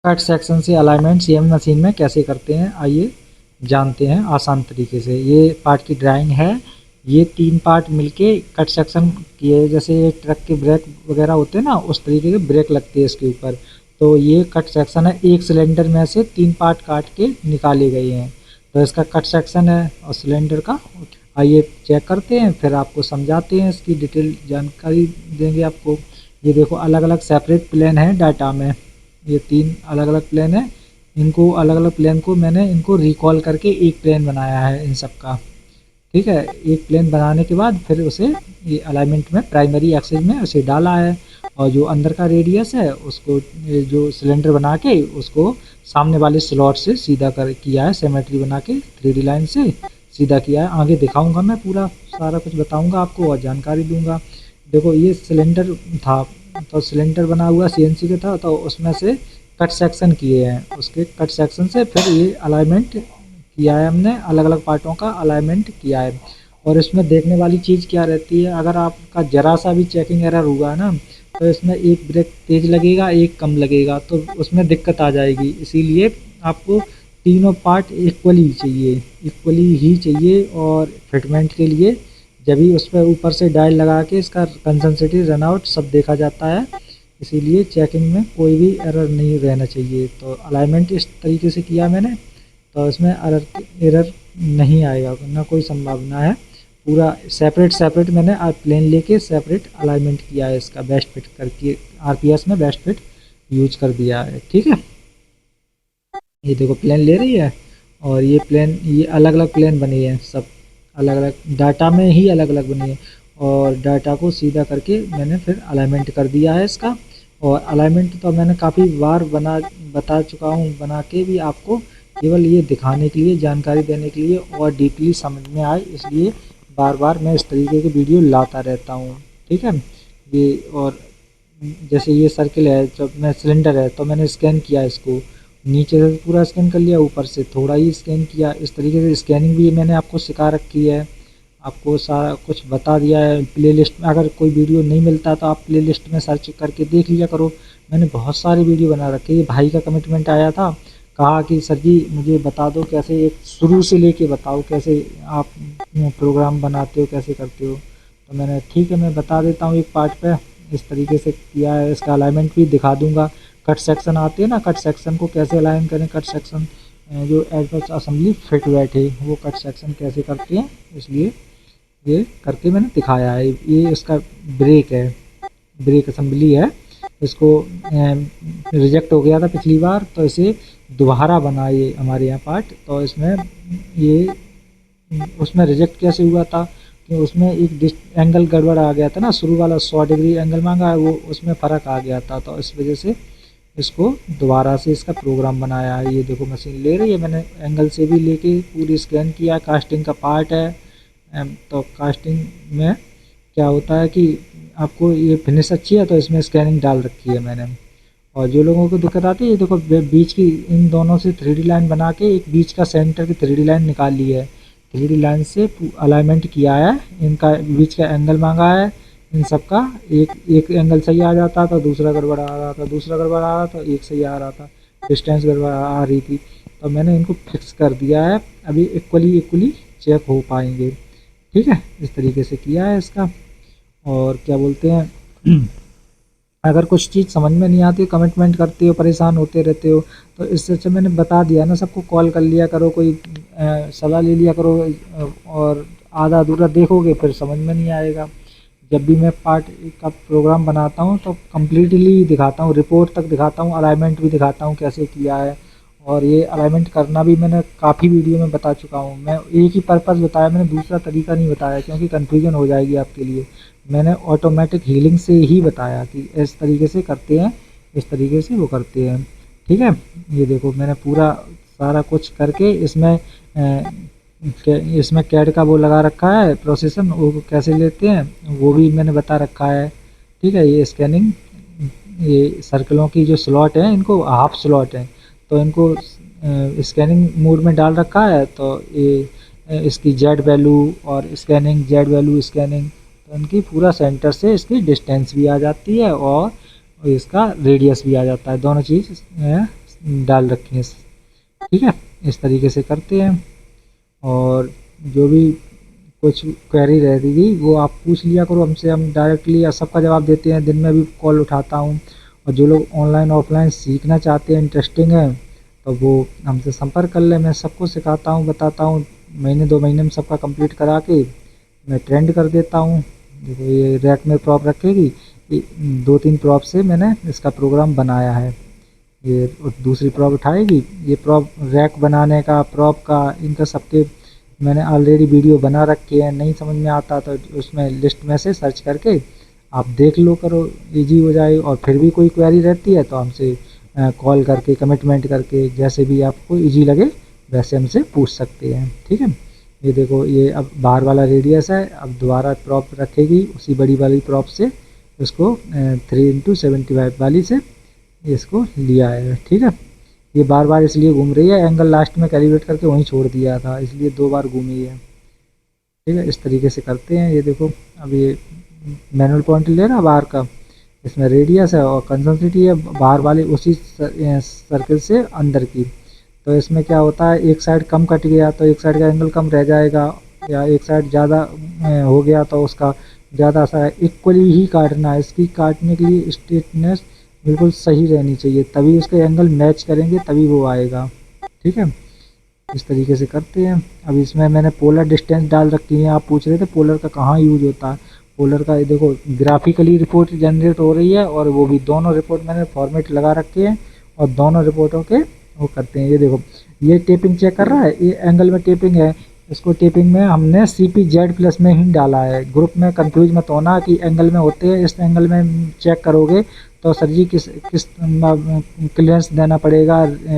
Cut section से alignment CM machine में कैसे करते हैं, आइए जानते हैं आसान तरीके से। ये पार्ट की ड्राइंग है। ये 3 पार्ट मिलके कट सेक्शन किए, जैसे ट्रक के ब्रेक वगैरह होते हैं ना, उस तरीके के ब्रेक लगते हैं इसके ऊपर। तो ये कट सेक्शन है, एक सिलेंडर में से 3 पार्ट काट के निकाले गए हैं। तो इसका कट सेक्शन है और सिलेंडर का। आइए चेक करते हैं, फिर आपको समझाते हैं, इसकी डिटेल जानकारी देंगे आपको। ये देखो अलग अलग सेपरेट प्लेन है डाटा में। ये 3 अलग अलग प्लेन है। इनको अलग अलग प्लेन को मैंने इनको रिकॉल करके एक प्लेन बनाया है इन सब का। ठीक है, एक प्लेन बनाने के बाद फिर उसे ये अलाइनमेंट में प्राइमरी एक्सिस में उसे डाला है। और जो अंदर का रेडियस है उसको, ये जो सिलेंडर बना के उसको सामने वाले स्लॉट से सीधा कर किया है, सिमेट्री बना के 3D लाइन से सीधा किया है। आगे दिखाऊंगा, मैं पूरा सारा कुछ बताऊंगा आपको और जानकारी दूंगा। देखो ये सिलेंडर था, तो सिलेंडर बना हुआ सीएनसी का था, तो उसमें से कट सेक्शन किए हैं। उसके कट सेक्शन से फिर ये अलाइनमेंट किया है, हमने अलग अलग पार्टों का अलाइनमेंट किया है। और इसमें देखने वाली चीज़ क्या रहती है, अगर आपका ज़रा सा भी चेकिंग एरर हुआ ना, तो इसमें एक ब्रेक तेज लगेगा, एक कम लगेगा, तो उसमें दिक्कत आ जाएगी। इसीलिए आपको तीनों पार्ट इक्वली ही चाहिए। और फिटमेंट के लिए जब भी उस पर ऊपर से डायल लगा के इसका कंसनट्रेटी रनआउट सब देखा जाता है। इसीलिए चेकिंग में कोई भी एरर नहीं रहना चाहिए। तो अलाइनमेंट इस तरीके से किया मैंने, तो इसमें एरर नहीं आएगा, ना कोई संभावना है। पूरा सेपरेट सेपरेट मैंने प्लेन लेके सेपरेट अलाइनमेंट किया है, इसका बेस्ट फिट करके आरपीएस में बेस्ट फिट यूज कर दिया है। ठीक है, ये देखो प्लेन ले रही है, और ये प्लेन, ये अलग अलग प्लेन बनी है, सब अलग अलग डाटा में ही अलग अलग बनी है। और डाटा को सीधा करके मैंने फिर अलाइनमेंट कर दिया है इसका। और अलाइनमेंट तो मैंने काफ़ी बार बता चुका हूँ, बना के भी आपको, केवल ये दिखाने के लिए, जानकारी देने के लिए और डीपली समझ में आए, इसलिए बार बार मैं इस तरीके की वीडियो लाता रहता हूँ। ठीक है, ये और जैसे ये सर्किल है, जब मैं सिलेंडर है तो मैंने स्कैन किया इसको, नीचे से पूरा स्कैन कर लिया, ऊपर से थोड़ा ही स्कैन किया। इस तरीके से स्कैनिंग भी मैंने आपको सिखा रखी है, आपको सारा कुछ बता दिया है। प्लेलिस्ट में अगर कोई वीडियो नहीं मिलता तो आप प्लेलिस्ट में सर्च करके देख लिया करो, मैंने बहुत सारी वीडियो बना रखी है। ये भाई का कमिटमेंट आया था, कहा कि सर जी मुझे बता दो कैसे, एक शुरू से लेके बताओ कैसे आप प्रोग्राम बनाते हो, कैसे करते हो। तो मैंने ठीक है, मैं बता देता हूँ एक पार्ट पे। इस तरीके से किया है, इसका अलाइनमेंट भी दिखा दूंगा। कट सेक्शन आते हैं ना, कट सेक्शन को कैसे अलाइन करें, कट सेक्शन जो एडवर्स असेंबली फिट बैठे, वो कट सेक्शन कैसे करते हैं, इसलिए ये करके मैंने दिखाया है। ये इसका ब्रेक है, ब्रेक असेंबली है। इसको रिजेक्ट हो गया था पिछली बार, तो इसे दोबारा बनाए हमारे यहाँ पार्ट। तो इसमें ये, उसमें रिजेक्ट कैसे हुआ था कि उसमें एक एंगल गड़बड़ आ गया था ना, शुरू वाला 100 डिग्री एंगल मांगा है, वो उसमें फ़र्क आ गया था। तो इस वजह से इसको दोबारा से इसका प्रोग्राम बनाया है। ये देखो मशीन ले रही है, मैंने एंगल से भी लेके पूरी स्कैन किया। कास्टिंग का पार्ट है। तो कास्टिंग में क्या होता है कि आपको ये फिनिश अच्छी है तो इसमें स्कैनिंग डाल रखी है मैंने। और जो लोगों को दिक्कत आती है, ये देखो बीच की इन दोनों से 3D लाइन बना के एक बीच का सेंटर की 3D लाइन निकाल ली है। 3D लाइन से अलाइनमेंट किया है, इनका बीच का एंगल मांगा है। इन सब का एक एक एंगल सही आ जाता था, दूसरा गड़बड़ आ रहा था, दूसरा गड़बड़ आ रहा था, एक सही आ रहा था, डिस्टेंस गड़बड़ आ रही थी। तो मैंने इनको फिक्स कर दिया है, अभी इक्वली इक्वली चेक हो पाएंगे। ठीक है, इस तरीके से किया है इसका। और क्या बोलते हैं अगर कुछ चीज़ समझ में नहीं आती, कमिटमेंट करते हो, परेशान होते रहते हो, तो इससे अच्छा मैंने बता दिया ना, सबको कॉल कर लिया करो, कोई सलाह ले लिया करो। और आधा अधूरा देखोगे फिर समझ में नहीं आएगा। जब भी मैं पार्ट का प्रोग्राम बनाता हूँ तो कम्प्लीटली दिखाता हूँ, रिपोर्ट तक दिखाता हूँ, अलाइनमेंट भी दिखाता हूँ कैसे किया है। और ये अलाइनमेंट करना भी मैंने काफ़ी वीडियो में बता चुका हूँ। मैं एक ही पर्पज़ बताया, मैंने दूसरा तरीका नहीं बताया, क्योंकि कन्फ्यूजन हो जाएगी आपके लिए। मैंने ऑटोमेटिक हीलिंग से ही बताया कि इस तरीके से करते हैं, इस तरीके से वो करते हैं। ठीक है, ये देखो मैंने पूरा सारा कुछ करके इसमें इसमें कैड का वो लगा रखा है प्रोसेसन, वो कैसे लेते हैं वो भी मैंने बता रखा है। ठीक है, ये स्कैनिंग, ये सर्कलों की जो स्लॉट है इनको हाफ स्लॉट है, तो इनको स्कैनिंग मोड में डाल रखा है। तो ये इसकी जेड वैल्यू और स्कैनिंग, जेड वैल्यू स्कैनिंग, तो इनकी पूरा सेंटर से इसकी डिस्टेंस भी आ जाती है और इसका रेडियस भी आ जाता है, दोनों चीज़ डाल रखी हैं, ठीक है। इस तरीके से करते हैं। और जो भी कुछ क्वेरी रहती थी वो आप पूछ लिया करो हमसे, हम डायरेक्टली सबका जवाब देते हैं। दिन में भी कॉल उठाता हूँ। और जो लोग ऑनलाइन ऑफलाइन सीखना चाहते हैं, इंटरेस्टिंग है, तो वो हमसे संपर्क कर ले। मैं सबको सिखाता हूँ, बताता हूँ। महीने 2 महीने में सबका कंप्लीट करा के मैं ट्रेंड कर देता हूँ। देखो ये रैक में प्रॉप रखेगी, 2-3 प्रॉप से मैंने इसका प्रोग्राम बनाया है। ये दूसरी प्रॉप उठाएगी। ये प्रॉप रैक बनाने का, प्रॉप का, इनका सबके मैंने ऑलरेडी वीडियो बना रखे हैं। नहीं समझ में आता तो उसमें लिस्ट में से सर्च करके आप देख लो करो, इजी हो जाए। और फिर भी कोई क्वेरी रहती है तो हमसे कॉल करके, कमिटमेंट करके, जैसे भी आपको इजी लगे वैसे हमसे पूछ सकते हैं, ठीक है। ये देखो ये अब बाहर वाला रेडियस है। अब दोबारा प्रॉप रखेगी उसी बड़ी वाली प्रॉप से, उसको 3x75 वाली से इसको लिया है, ठीक है। ये बार बार इसलिए घूम रही है, एंगल लास्ट में कैलिब्रेट करके वहीं छोड़ दिया था, इसलिए 2 बार घूमी है, ठीक है। इस तरीके से करते हैं। ये देखो अब ये मैनुअल पॉइंट ले रहा बाहर का, इसमें रेडियस है और कंसंट्रेटी है बाहर वाली उसी सर्कल से अंदर की। तो इसमें क्या होता है, एक साइड कम कट गया तो एक साइड का एंगल कम रह जाएगा, या एक साइड ज़्यादा हो गया तो उसका ज़्यादा सा इक्वली ही काटना है। इसकी काटने के लिए स्ट्रेटनेस बिल्कुल सही रहनी चाहिए, तभी उसके एंगल मैच करेंगे, तभी वो आएगा, ठीक है। इस तरीके से करते हैं। अब इसमें मैंने पोलर डिस्टेंस डाल रखी है। आप पूछ रहे थे पोलर का कहाँ यूज होता है। पोलर का ये देखो ग्राफिकली रिपोर्ट जनरेट हो रही है, और वो भी दोनों रिपोर्ट मैंने फॉर्मेट लगा रखे हैं, और दोनों रिपोर्टों के वो करते हैं। ये देखो ये टेपिंग चेक कर रहा है, ये एंगल में टेपिंग है। इसको टेपिंग में हमने CPZ+ में ही डाला है। ग्रुप में कंफ्यूज मत होना कि एंगल में होते हैं, इस एंगल में चेक करोगे तो सर जी किस किस क्लियरेंस देना पड़ेगा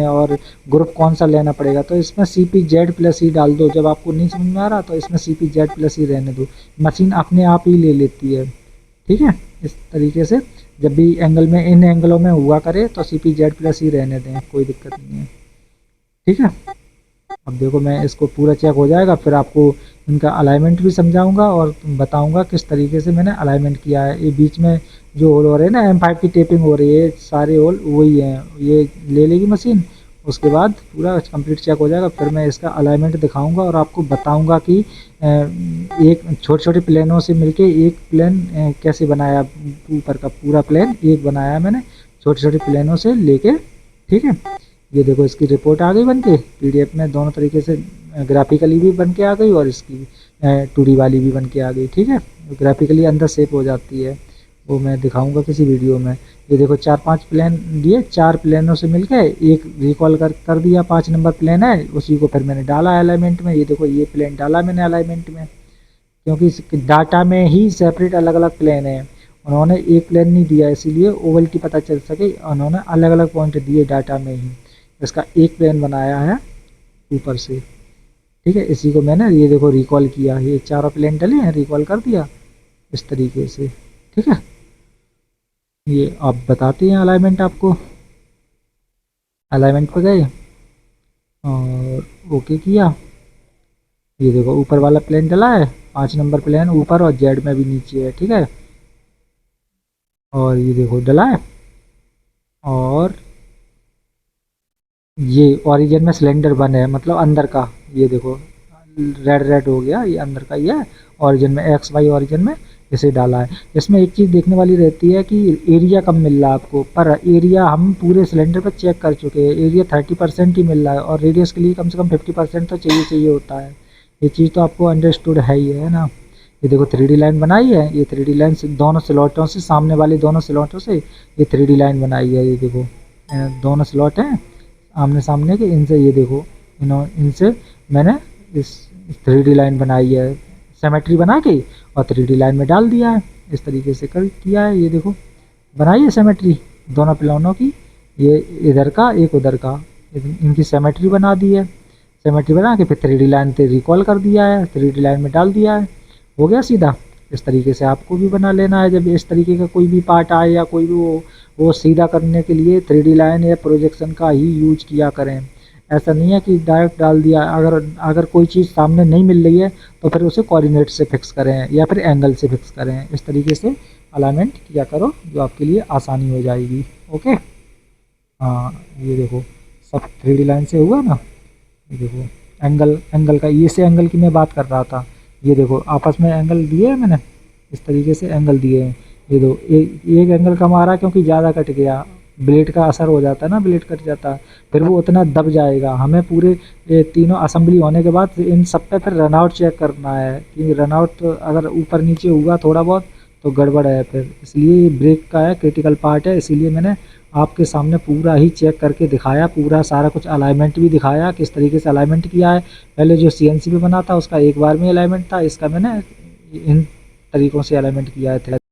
और ग्रुप कौन सा लेना पड़ेगा। तो इसमें CPZ+ ही डाल दो। जब आपको नहीं समझ में आ रहा तो इसमें CPZ+ ही रहने दो, मशीन अपने आप ही ले लेती है, ठीक है। इस तरीके से जब भी एंगल में, इन एंगलों में हुआ करे तो CPZ+ ही रहने दें, कोई दिक्कत नहीं है, ठीक है। अब देखो मैं इसको पूरा चेक हो जाएगा, फिर आपको इनका अलाइनमेंट भी समझाऊंगा और बताऊंगा किस तरीके से मैंने अलाइनमेंट किया है। ये बीच में जो होल हो रहे हैं ना, M5 की टेपिंग हो रही है, सारे होल वही हैं। ये ले लेगी मशीन, उसके बाद पूरा कंप्लीट चेक हो जाएगा, फिर मैं इसका अलाइनमेंट दिखाऊंगा और आपको बताऊंगा कि एक छोटे छोटे प्लेनों से मिलके एक प्लेन कैसे बनाया। ऊपर का पूरा प्लेन एक बनाया मैंने छोटे छोटे प्लेनों से लेके, ठीक है। ये देखो इसकी रिपोर्ट आ गई बन के PDF में, दोनों तरीके से ग्राफिकली भी बन के आ गई और इसकी 2D वाली भी बन के आ गई, ठीक है। ग्राफिकली अंदर सेप हो जाती है, वो मैं दिखाऊंगा किसी वीडियो में। ये देखो 4-5 प्लेन दिए, 4 प्लेनों से मिलके एक रिकॉल कर दिया, 5 नंबर प्लेन है, उसी को फिर मैंने डाला अलाइनमेंट में। ये देखो ये प्लेन डाला मैंने अलाइनमेंट में, क्योंकि डाटा में ही सेपरेट अलग अलग प्लेन है। उन्होंने एक प्लेन नहीं दिया, इसीलिए ओवलिटी पता चल सके, उन्होंने अलग अलग पॉइंट दिए डाटा में ही। इसका एक प्लेन बनाया है ऊपर से, ठीक है। इसी को मैंने ये देखो रिकॉल किया, ये चारों प्लेन डले हैं, रिकॉल कर दिया इस तरीके से, ठीक है। ये आप बताते हैं अलाइनमेंट आपको। अलाइनमेंट पे गए और ओके किया। ये देखो ऊपर वाला प्लेन डला है, 5 नंबर प्लेन ऊपर और जेड में भी नीचे है, ठीक है। और ये देखो डला है, और ये ओरिजिन में सिलेंडर बन है, मतलब अंदर का। ये देखो रेड रेड हो गया, ये अंदर का ही है। ओरिजिन में XY ओरिजिन में इसे डाला है। इसमें एक चीज़ देखने वाली रहती है कि एरिया कम मिल रहा है आपको, पर एरिया हम पूरे सिलेंडर पर चेक कर चुके हैं, एरिया 30% ही मिल रहा है, और रेडियस के लिए कम से कम 50% तो चाहिए चाहिए होता है। ये चीज़ तो आपको अंडरस्टूड है ही है ना। ये देखो 3D लाइन बनाई है, ये 3D लाइन से दोनों स्लॉटों से, सामने वाले दोनों स्लॉटों से ये 3D लाइन बनाई है। ये देखो दोनों स्लॉट हैं आमने सामने के, इनसे ये देखो इनसे मैंने इस 3D लाइन बनाई है, सिमेट्री बना के और 3D लाइन में डाल दिया है। इस तरीके से कर किया है। ये देखो बनाई है सिमेट्री दोनों प्लानों की, ये इधर का एक उधर का, इनकी सिमेट्री बना दी है। सिमेट्री बना के फिर 3D लाइन पे रिकॉल कर दिया है, 3D लाइन में डाल दिया है, हो गया सीधा। इस तरीके से आपको भी बना लेना है। जब इस तरीके का कोई भी पार्ट आए या कोई भी वो सीधा करने के लिए 3D लाइन या प्रोजेक्शन का ही यूज किया करें। ऐसा नहीं है कि डायरेक्ट डाल दिया। अगर अगर कोई चीज़ सामने नहीं मिल रही है तो फिर उसे कोऑर्डिनेट से फिक्स करें या फिर एंगल से फिक्स करें। इस तरीके से अलाइनमेंट किया करो, जो आपके लिए आसानी हो जाएगी। ओके। हाँ ये देखो सब 3D लाइन से हुआ ना। ये देखो एंगल एंगल का, ये से एंगल की मैं बात कर रहा था। ये देखो आपस में एंगल दिए हैं मैंने, इस तरीके से एंगल दिए हैं। ये दो एक एंगल कम आ रहा है क्योंकि ज़्यादा कट गया, ब्लेड का असर हो जाता है ना, ब्लेड कट जाता है फिर वो उतना दब जाएगा। हमें पूरे ये तीनों असेंबली होने के बाद इन सब पे फिर रन आउट चेक करना है, क्योंकि रन आउट तो अगर ऊपर नीचे हुआ थोड़ा बहुत तो गड़बड़ है फिर, इसलिए ये ब्रेक का है, क्रिटिकल पार्ट है। इसीलिए मैंने आपके सामने पूरा ही चेक करके दिखाया, पूरा सारा कुछ अलाइनमेंट भी दिखाया किस तरीके से अलाइनमेंट किया है। पहले जो सीएनसी पे बना था उसका एक बार में अलाइनमेंट था, इसका मैंने इन तरीकों से अलाइनमेंट किया है।